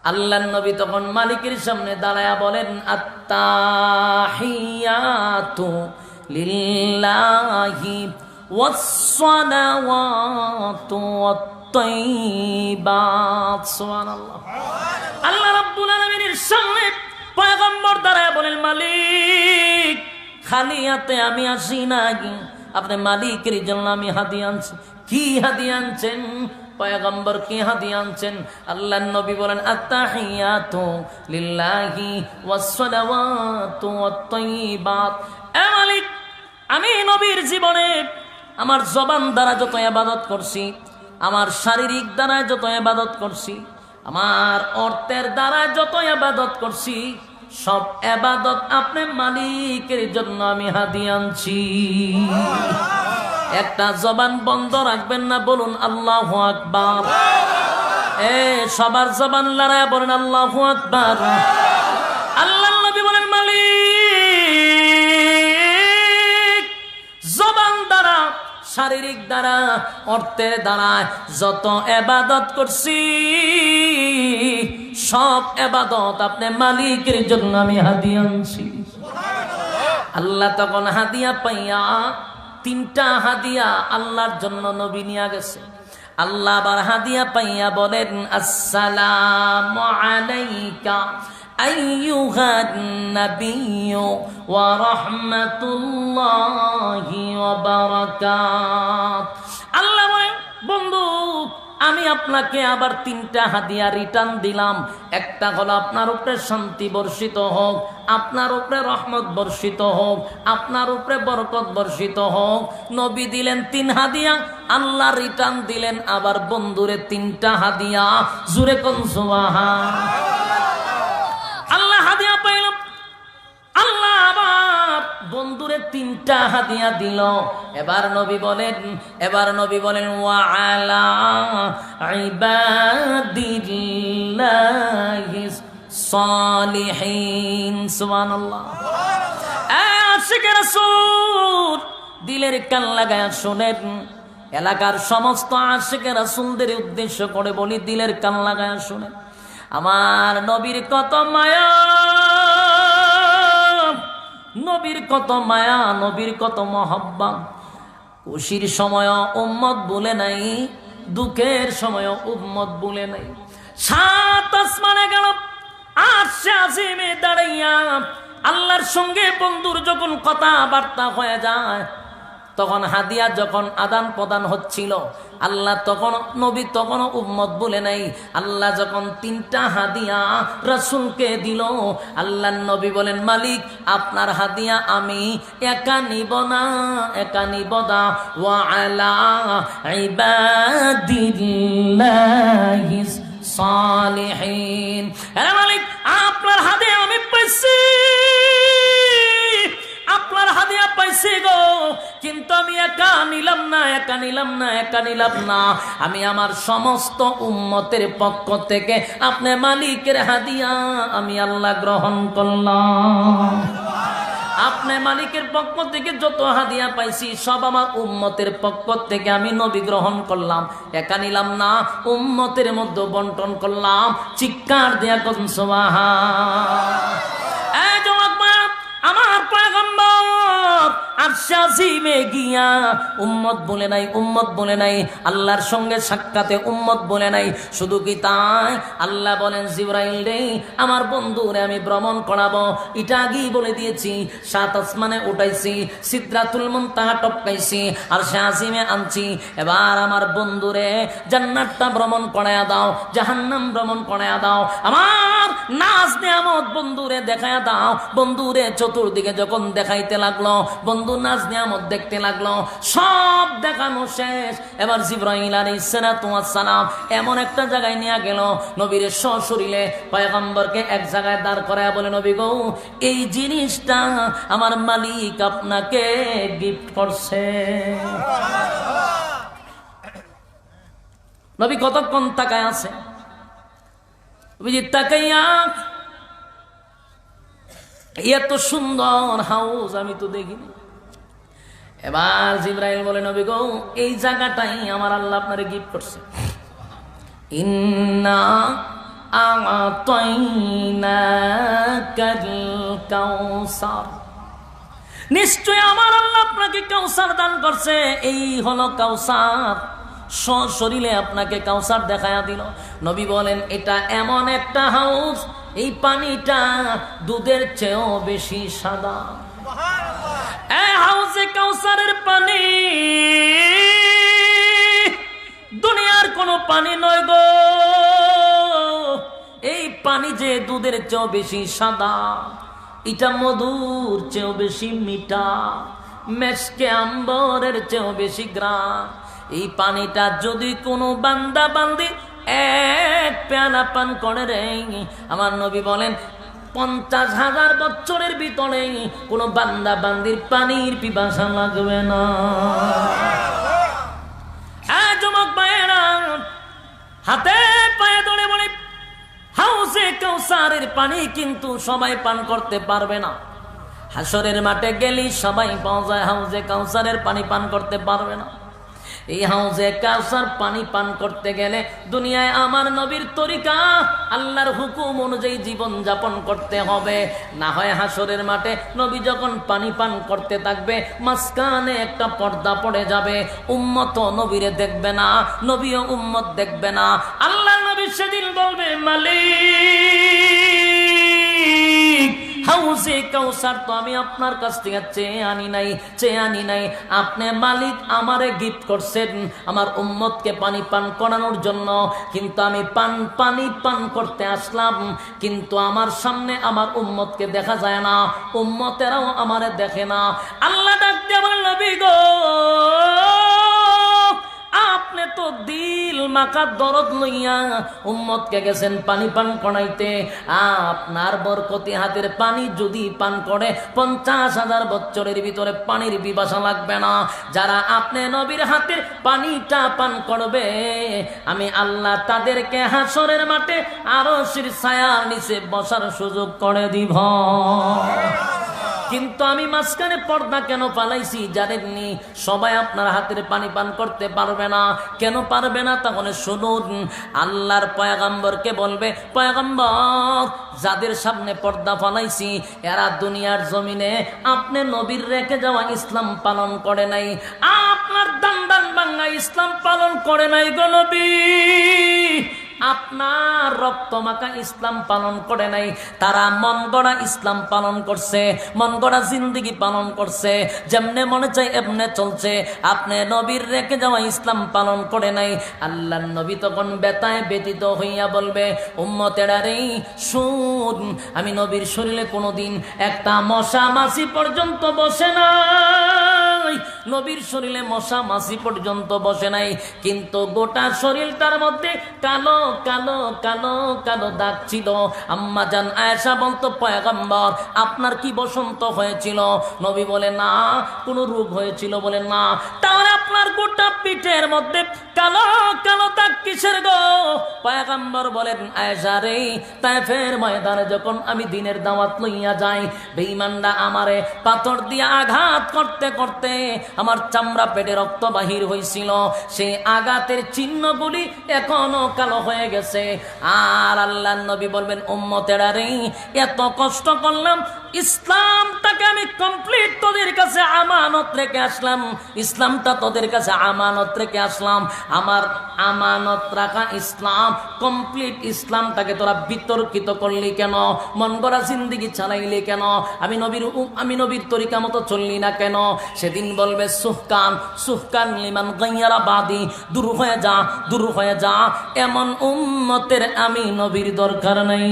আল্লাহর নবী তখন মালিকের সামনে দাঁড়ায়া বলেন, আত্তাহিয়াতু লিল্লাহি ওয়াসসালাওয়াতু ওয়াত-তাইয়্যিবাত। সুবহানাল্লাহ। আল্লাহ রাব্বুল আলামিনের সামনে পয়গম্বর দাঁড়ায়া বলেন, মালিক খালি হাতে আমি আসি নাই, আপনি মালিকের জন্য আমি হাদিয়া আনছি। কি হাদিয়া আনছেন? পয়গম্বর কি হাদিয়া আনছেন? আল্লাহর নবী বলেন, আত্তাহিয়াতু লিল্লাহি ওয়াসসালাওয়াতু ওয়াত-তাইয়্যিবাত। এ মালিক, আমি নবীর জীবনে আমার জবান দ্বারা যত ইবাদত করছি, আমার শারীরিক দ্বারা যত ইবাদত করছি, আমার অর্থের দ্বারা যত ইবাদত করছি, সব ইবাদত আপনি মালিকের জন্য আমি হাদিয়া আনছি। একটা জবান বন্ধ রাখবেন না, বলুন আল্লাহু আকবার। সবার জবান লড়ায় বলেন আল্লাহু আকবার। আল্লাহর নবী বলেন, মালিক জবান দ্বারা, শারীরিক দ্বারা, অর্থের দ্বারা যত ইবাদত করছি, সব ইবাদত আপনি মালিকের জন্য আমি হাদিয়া আনছি। আল্লাহ তখন হাদিয়া পাইয়া, তিনটা হাদিয়া আল্লাহর জন্য নবী নিয়ে গেছে। আল্লাহ আবার হাদিয়া পাইয়া বলেন, আসসালামু আলাইকা আইয়ুহান নাবিয়্যু ওয়া রাহমাতুল্লাহি ওয়া বারাকাতুহু। আল্লাহ বলেন, বন্ধু আমি আপনাকে আবার তিনটা হাদিয়া রিটার্ন দিলাম। একটা হলো আপনার উপরে শান্তি বর্ষিত হোক, আপনার উপরে রহমত বর্ষিত হোক, আপনার উপরে বরকত বর্ষিত হোক। নবী দিলেন তিন হাদিয়া, আল্লাহ রিটার্ন দিলেন আবার বন্ধুরে তিনটা হাদিয়া। জুরে কোন সুবহান। আল্লাহ হাদিয়া পাইলাম, আল্লাহ আবার বন্ধুরে তিনটা হাদিয়া দিল। এবার নবী বলেন ওয়া আলা ইবাদিল্লাহিস সালিহিন। সুবহানাল্লাহ। আশিকে রাসূল দিলের কান লাগায়া শুনেন। এলাকার সমস্ত আশিকে রাসূলদের উদ্দেশ্য করে বলি, দিলের কান লাগায়া শুনেন। আমার নবীর কত মায়া, নবীর কত মায়া, নবীর কত মহব্বত। খুশির সময় উম্মত বলে নাই, দুঃখের সময় উম্মত বলে নাই। সাত আসমানে গেল, আরশে আজিমে দাঁড়াইয়া আল্লাহর সঙ্গে বন্ধুর যখন কথাবার্তা হয়ে যায়, তখন হাদিয়া যখন আদান প্রদান হচ্ছিল, আল্লাহ তখন নবী তখন উম্মত বলে নাই। আল্লাহ যখন তিনটা হাদিয়া রাসূলকে দিল, আল্লাহর নবী বলেন, মালিক আপনার হাদিয়া আমি একা নিব না, একা নিব না। ওয়া আলা ইবাদিল্লাহিস সালিহিন। আরে মালিক আপনার হাদিয়া আমি পাইছি, আপনার হাদিয়া পাইছি গো, কিন্তু আমি একা নিলাম না, একা নিলাম না, একা নিলাম না। আমি আমার সমস্ত উম্মতের পক্ষ থেকে আপনি মালিকের হাদিয়া আমি আল্লাহ গ্রহণ করলাম। আপনি মালিকের পক্ষ থেকে যত হাদিয়া পাইছি সব আমার উম্মতের পক্ষ থেকে আমি নবী গ্রহণ করলাম, একা নিলাম না, উম্মতের মধ্যে বন্টন করলাম। চিৎকার দেয়া কোন সুবহান। আমার পয়গম্বর আরশে আজিমে গিয়া উম্মত বলে নাই, উম্মত বলে নাই, আল্লাহর সঙ্গে সাক্ষাতে উম্মত বলে নাই। শুধু কি তাই, আল্লাহ বলেন, জিবরাইল রে আমার বন্ধুরে আমি ভ্রমণ করাবো। এটা আগেই বলে দিয়েছি। সাত আসমানে উঠাইছি, সিদরাতুল মুনতাহা টপকাইছি, আরশে আজিমে আনছি। এবার আমার বন্ধুরে জান্নাতটা ভ্রমণ করায়া দাও, জাহান্নাম ভ্রমণ করায়া দাও। আমার নাজ নিয়ামত বন্ধুরে দেখায়া দাও। বন্ধুরে চতুর্দিকে যখন দেখাইতে লাগলো, বন্ধু নাজ নিয়ামত দেখতে লাগলো। সব দেখানো শেষ। এবার জিবরাইল আলাইহিস সালাম এমন একটা জায়গায় নিয়ে গেল, নবীর সশরীরে পয়গম্বরকে এক জায়গায় দাঁড় করায় বলে, নবী গো এই জিনিসটা আমার মালিক আপনাকে গিফট করছে। নবী কতক্ষণ তাকায় আছে, নবীজি তাকাইয়া, এত সুন্দর হাউস আমি তো দেখিনি। এবার জিবরাইল বলে, নবী গো এই জায়গাটাই আমার আল্লাহ আপনারে গিফট করছে। ইন্না আ'তাইনাকাল কাউসার, নিশ্চয় আমার আল্লাহ আপনাকে কাউসার দান করছে। এই হলো কাউসার, সশরীরে আপনাকে কাউসার দেখায়া দিল। নবী বলেন এটা এমন একটা হাউস, এই পানিটা দুধের চেয়েও বেশি সাদা। এই হাউজে কাউসারের পানি দুনিয়ার কোনো পানি নয় গো, এই পানি যে দুধের চেয়েও বেশি সাদা, এটা মধুর চেয়েও বেশি মিঠা, মেশকে আম্বরের চেয়েও বেশি গ্রাম। এই পানিটা যদি কোনো বান্দা বান্দি এক পেয়ালা পান করে রে, আমার নবী বলেন 50,000 বছরের ভিতরে কোনো বান্দা বান্দির পানির পিপাসা লাগবে না। যুবক ভাইয়েরা হাতে পায়ে ধরে বলে, হাউজে কাউসারের পানি কিন্তু সবাই পান করতে পারবে না। হাসরের মাঠে গেলি সবাই পাওয়া যায়, হাউজে কাউসারের পানি পান করতে পারবে না। এই হাউজে কাউসার পানি পান করতে গেলে দুনিয়ায় আমার নবীর তরিকা, আল্লাহর হুকুম অনুযায়ী জীবন যাপন করতে হবে। না হয় হাসরের মাঠে নবী যখন পানি পান করতে থাকবে, মাঝখানে একটা পর্দা পড়ে যাবে, উম্মত নবীরে দেখবে না, নবীও উম্মত দেখবে না। আল্লাহ নবী সেদিন বলবে, মালিক হাউজে কাউসার তো আমি আপনার কাছ থেকে চেয়ে আনি নাই। আপনি মালিক আমারে গিফট করছেন আমার উম্মতকে পানি পান করানোর জন্য, কিন্তু আমি পানি পান করতে আসলাম, কিন্তু আমার সামনে আমার উম্মতকে দেখা যায় না, উম্মতেরাও আমারে দেখে না। আল্লাহ ডাক দিয়ে বলেন, নবী গো আপনি তো দিল মাকা দরদ লইয়া উম্মতকে গেছেন পানি পান করাইতে, আপনার বরকতি হাতের পানি যদি পান করে 50,000 বছরের ভিতরে পানির পিপাসা লাগবে না। যারা আপনি নবীর হাতের পানিটা পান করবে, আমি আল্লাহ তাদেরকে হাসরের মাঠে আরশের ছায়ার নিচে বসার সুযোগ করে দিব। কিন্তু আমি মাঝখানে পর্দা কেন পালাইছি জানেননি? সবাই আপনার হাতের পানি পান করতে পারবে না। কেন পারবে না? তাহলে শুনুন, আল্লাহর পয়গম্বরকে বলবে, পয়গম্বর যাদের সামনে পর্দা ফালাইছি এরা দুনিয়ার জমিনে আপনি নবীর রেখে যাওয়া ইসলাম পালন করে নাই, আপনার দান ভাঙা ইসলাম পালন করে নাই গো নবী, আপনার রক্ত মাখা ইসলাম পালন করে নাই। তারা মন গড়া ইসলাম পালন করছে, মন গড়া জিন্দেগি পালন করছে, যেমনে মনে চাই এমনে চলছে। আপনি নবীর রেখে যাওয়া ইসলাম পালন করে নাই। আল্লাহর নবী তখন বেতায় ব্যতীত হইয়া বলবে, উম্মতেরা রে শুন, আমি নবীর শরীরে কোনোদিন একটা মশা মাছি পর্যন্ত বসে নাই, নবীর শরীরে মশা মাছি পর্যন্ত বসে নাই, কিন্তু গোটা শরীরটার মধ্যে কালো কালো কালো কালো দাগ ছিল। আম্মা জান আয়েশা বলতো, পয়গম্বর আপনার কি বসন্ত হয়েছিল? নবী বলে, না। কোনো রোগ হয়েছিল? বলে, না। তাহলে আপনার গোটা পিঠের মধ্যে কালো কালো দাগ কিসের গো? পয়গম্বর বলেন, আয়েশা রে, তায়েফের ময়দানে যখন আমি দিনের দাওয়াত লইয়া যাই, বেঈমানরা আমারে পাথর দিয়ে আঘাত করতে করতে আমার চামড়া পেটে রক্ত বাহির হয়েছিল, সেই আঘাতের চিহ্নগুলি এখনো কালো হয়ে গেছে। আর আল্লাহর নবী বলবেন, উম্মতেরা রে, এত কষ্ট করলাম, ইসলামটাকে আমি কমপ্লিট তোদের কাছে আমানত রেখে আসলাম, ইসলামটা তোদের কাছে আমানত রেখে আসলাম, আমার আমানত রাখা ইসলাম, কমপ্লিট ইসলামটাকে তোরা বিতর্কিত করলি কেন? মন গড়া জিন্দেগি চালাইলি কেন? আমি নবীর তরিকা মতো চললি না কেন? সেদিন বলবে, সুহকান সুহকান লিমান গাইয়ারা বাদি, দূর হয়ে যা, এমন উম্মতের আমি নবীর দরকার নাই।